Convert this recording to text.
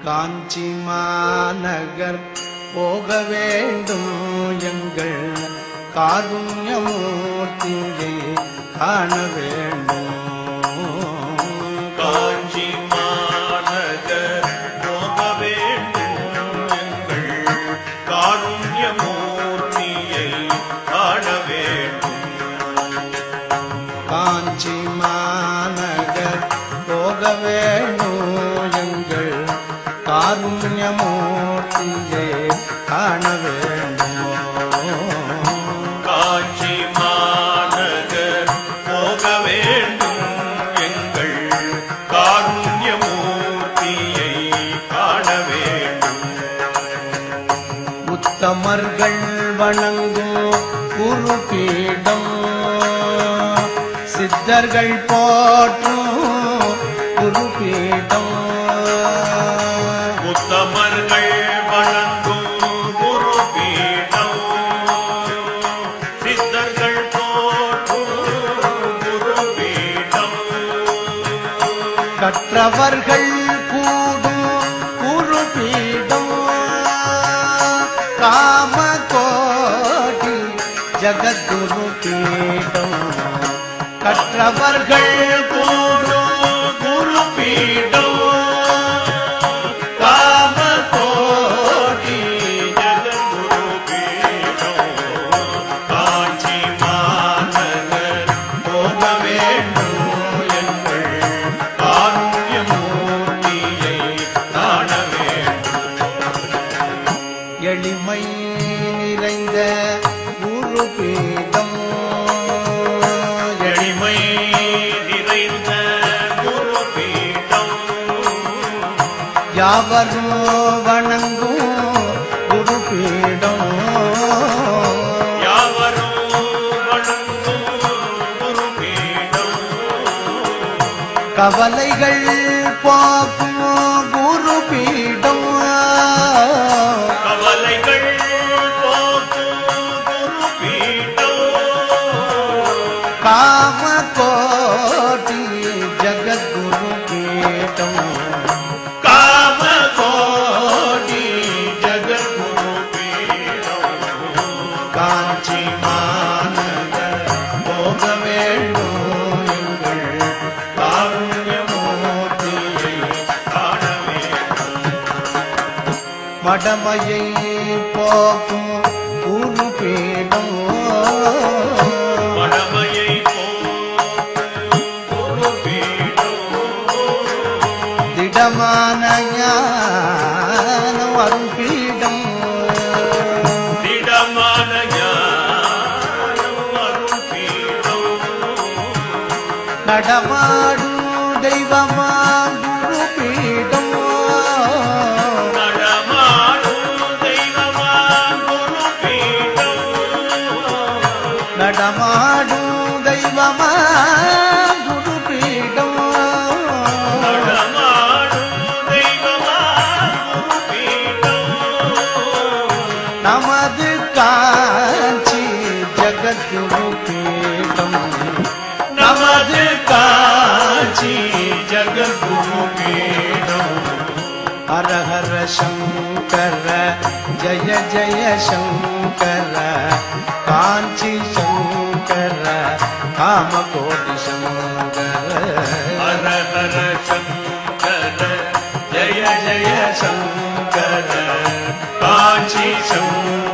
காஞ்சி மாநகர் போக வேண்டும் எங்கள் காருண்யமூர்த்தியை காண வேண்டும். காஞ்சி மாநகர் போக வேண்டும் எங்கள் காருண்யமூர்த்தியை காண வேண்டும். காஞ்சி மாநகர் போக வேண்டும் எங்கள் காருண்யமூர்த்தியை காண வேண்டும். காஞ்சி மாநகர் போக வேண்டும் எங்கள் காருண்யமூர்த்தியை காண வேண்டும். உத்தமர்கள் வணங்கும் குருபீடம் சித்தர்கள் போற்றும் குருபீடம். உத்தமர்கள் வணங்கும் குருபீடம் சித்தர்கள் போற்றும் குருபீடம். கற்றவர்கள் கூடும் குருபீடம் காமகோடி ஜகத்குரு பீடம். கற்றவர்கள் கூடும் குருபீடம் காமகோடி ஜகத்குரு பீடம். காஞ்சி மாநகர் போக வேண்டும் எங்கள் காருண்யமூர்த்தியை காண வேண்டும். எளிமை நிறைந்த குருபீடம் எளிமை நிறைந்த குருபீடம். யாவரும் வணங்கும் குருபீடம். யாவரும் வணங்கும் குருபீடம். கவலைகள் போக்கும் குருபீடம். கவலைகள் போக்கும் குருபீடம். காமகோடி ஜகத்குரு பீடம். காமகோடி ஜகத்குரு பீடம். காஞ்சி மாநகர் போக வேண்டும் எங்கள் காருண்யமூர்த்தியை காண வேண்டும். மடமையை போக்கும் குருபீடம். மடமையை போக்கும் குருபீடம். திடமான ஞான அருள்பீடம். திடமான ஞானம் அருள்பீடம். நடமாடும் தெய்வமா குருபீடம். நடமாடும் தெய்வமா குருபீடம். நடமாடும் தெய்வமா குருபீடம். நடமாடும் தெய்வமா குருபீடம். நமது காஞ்சி ஜகத்குரு பீடம். நமது காஞ்சி ஜகத்குரு பீடம். ஹர ஹர சங்கர ஜய ஜய சங்கர காஞ்சி சங்கர காமகோடி சங்கர. ஹர ஹர சங்கர ஜய ஜய சங்கர காஞ்சி சங்கர